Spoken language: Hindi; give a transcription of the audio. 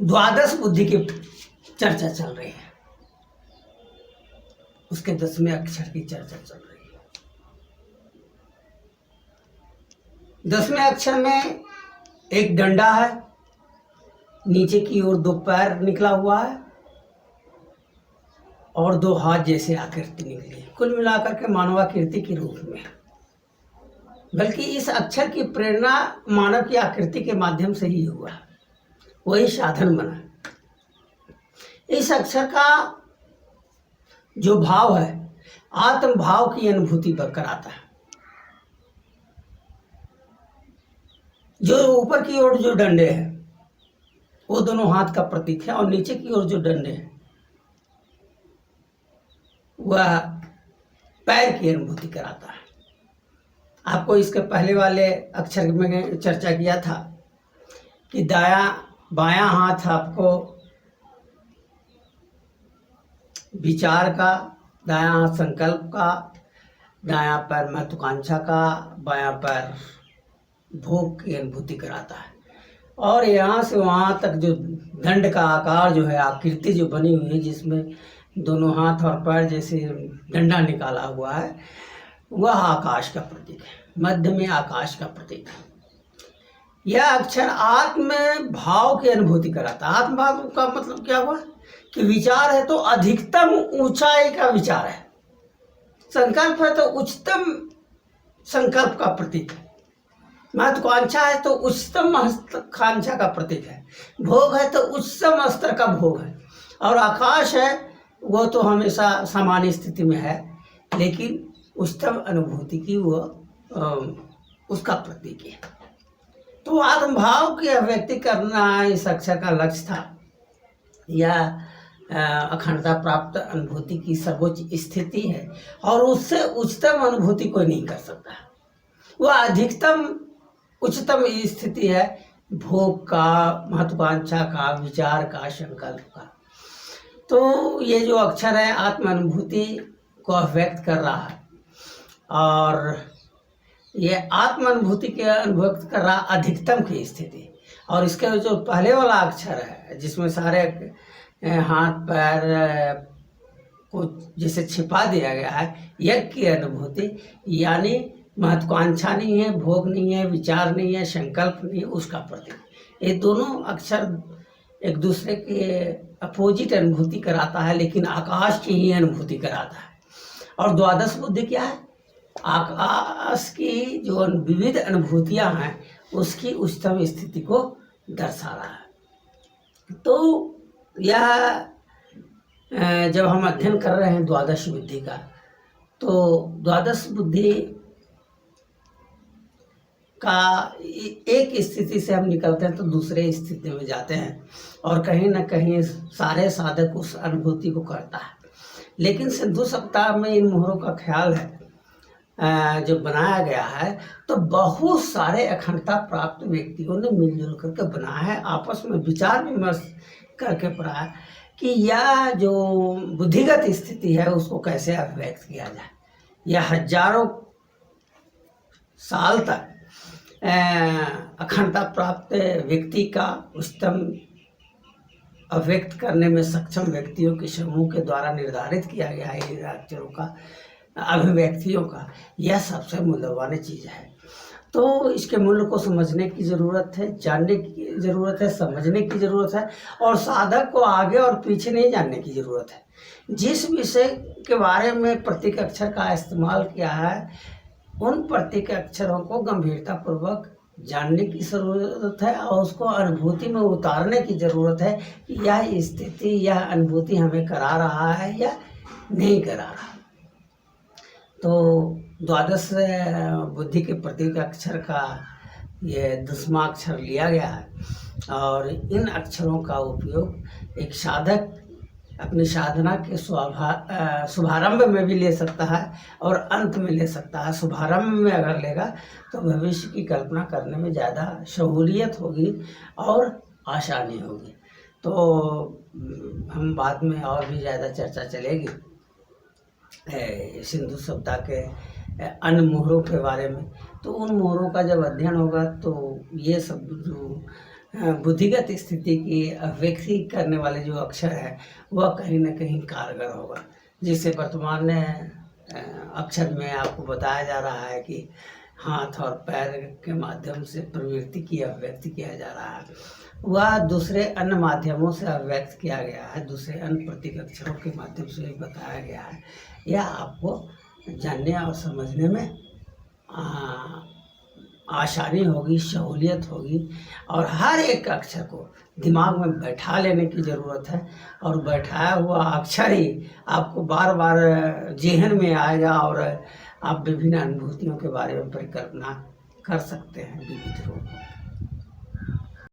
द्वादश बुद्धि की चर्चा चल रही है, उसके 10वें अक्षर की चर्चा चल रही है। 10वें अक्षर में एक डंडा है, नीचे की ओर 2 पैर निकला हुआ है और 2 हाथ जैसे आकृति निकली है, कुल मिलाकर के मानवाकृति के रूप में। बल्कि इस अक्षर की प्रेरणा मानव की आकृति के माध्यम से ही हुआ, वही साधन बना। इस अक्षर का जो भाव है आत्म भाव की अनुभूति पर कराता है। जो ऊपर की ओर जो डंडे हैं वो दोनों हाथ का प्रतीक है और नीचे की ओर जो डंडे हैं वह पैर की अनुभूति कराता है। आपको इसके पहले वाले अक्षर में चर्चा किया था कि बायां हाथ आपको विचार का, दायां हाथ संकल्प का, दायां पैर महत्वाकांक्षा का, बायां पैर भोग की अनुभूति कराता है। और यहाँ से वहाँ तक जो दंड का आकार जो है, आकृति जो बनी हुई है जिसमें दोनों हाथ और पैर जैसे डंडा निकाला हुआ है, वह आकाश का प्रतीक है, मध्य में आकाश का प्रतीक है। यह अक्षर आत्म भाव की अनुभूति कराता है। आत्म भाव का मतलब क्या हुआ कि विचार है तो अधिकतम ऊंचाई का विचार है, संकल्प है तो उच्चतम संकल्प का प्रतीक है, महत्वाकांक्षा है तो उच्चतम महत्वाकांक्षा का प्रतीक है, भोग है तो उच्चतम स्तर का भोग है, और आकाश है वो तो हमेशा सामान्य स्थिति में है लेकिन उच्चतम अनुभूति की वो उसका प्रतीक है। तो आत्म भाव की अभिव्यक्ति करना इस अक्षर का लक्ष्य था। यह अखंडता प्राप्त अनुभूति की सर्वोच्च स्थिति है और उससे उच्चतम अनुभूति कोई नहीं कर सकता। वह अधिकतम उच्चतम स्थिति है भोग का, महत्वाकांक्षा का, विचार का, संकल्प का। तो ये जो अक्षर है आत्म अनुभूति को अभिव्यक्त कर रहा है और ये आत्म अनुभूति के अनुभक्त कर रहा अधिकतम की स्थिति। और इसके जो पहले वाला अक्षर है जिसमें सारे हाथ पैर को जैसे छिपा दिया गया है, यज्ञ की अनुभूति, यानी महत्वाकांक्षा नहीं है, भोग नहीं है, विचार नहीं है, संकल्प नहीं है, उसका प्रतीक। ये दोनों अक्षर एक दूसरे के अपोजिट अनुभूति कराता है लेकिन आकाश की ही अनुभूति कराता है। और द्वादश बुद्धि क्या है? आकाश की जो विविध अनुभूतियां हैं उसकी उच्चतम स्थिति को दर्शा रहा है। तो यह जब हम अध्ययन कर रहे हैं द्वादश बुद्धि का, तो द्वादश बुद्धि का एक स्थिति से हम निकलते हैं तो दूसरे स्थिति में जाते हैं और कहीं ना कहीं सारे साधक उस अनुभूति को करता है। लेकिन सिंधु सप्ताह में इन मोहरों का ख्याल है जो बनाया गया है, तो बहुत सारे अखंडता प्राप्त व्यक्तियों ने मिलजुल करके बनाया है, आपस में विचार विमर्श करके पढ़ा है कि यह जो बुद्धिगत स्थिति है उसको कैसे अभिव्यक्त किया जाए। यह हजारों साल तक अखंडता प्राप्त व्यक्ति का उच्चतम अभिव्यक्त करने में सक्षम व्यक्तियों के समूह के द्वारा निर्धारित किया गया है इन अक्षरों का, अभिव्यक्तियों का, यह सबसे मूल्यवान चीज़ है। तो इसके मूल्य को समझने की ज़रूरत है, जानने की ज़रूरत है, समझने की ज़रूरत है और साधक को आगे और पीछे नहीं जानने की ज़रूरत है। जिस विषय के बारे में प्रतीक अक्षर का इस्तेमाल किया है उन प्रतीक अक्षरों को गंभीरतापूर्वक जानने की ज़रूरत है और उसको अनुभूति में उतारने की ज़रूरत है कि यह स्थिति, यह अनुभूति हमें करा रहा है या नहीं करा रहा। तो द्वादश बुद्धि के प्रतीक अक्षर का ये 10वां अक्षर लिया गया है और इन अक्षरों का उपयोग एक साधक अपनी साधना के शुभारंभ में भी ले सकता है और अंत में ले सकता है। शुभारंभ में अगर लेगा तो भविष्य की कल्पना करने में ज़्यादा सहूलियत होगी और आसानी होगी। तो हम बाद में और भी ज़्यादा चर्चा चलेगी सिंधु सप्ताह के अन्य मोहरों के बारे में। तो उन मोहरों का जब अध्ययन होगा तो ये सब जो बुद्धिगत स्थिति की अभिव्यक्ति करने वाले जो अक्षर है वह कहीं ना कहीं कारगर होगा। जिसे वर्तमान अक्षर में आपको बताया जा रहा है कि हाथ और पैर के माध्यम से प्रवृत्ति की अभिव्यक्ति किया जा रहा है, वह दूसरे अन्य माध्यमों से अभिव्यक्त किया गया है, दूसरे अन्य प्रतीक अक्षरों के माध्यम से भी बताया गया है। यह आपको जानने और समझने में आसानी होगी, सहूलियत होगी, और हर एक अक्षर को दिमाग में बैठा लेने की ज़रूरत है। और बैठाया हुआ अक्षर ही आपको बार बार जेहन में आएगा और आप विभिन्न अनुभूतियों के बारे में परिकल्पना कर सकते हैं विविध रूप।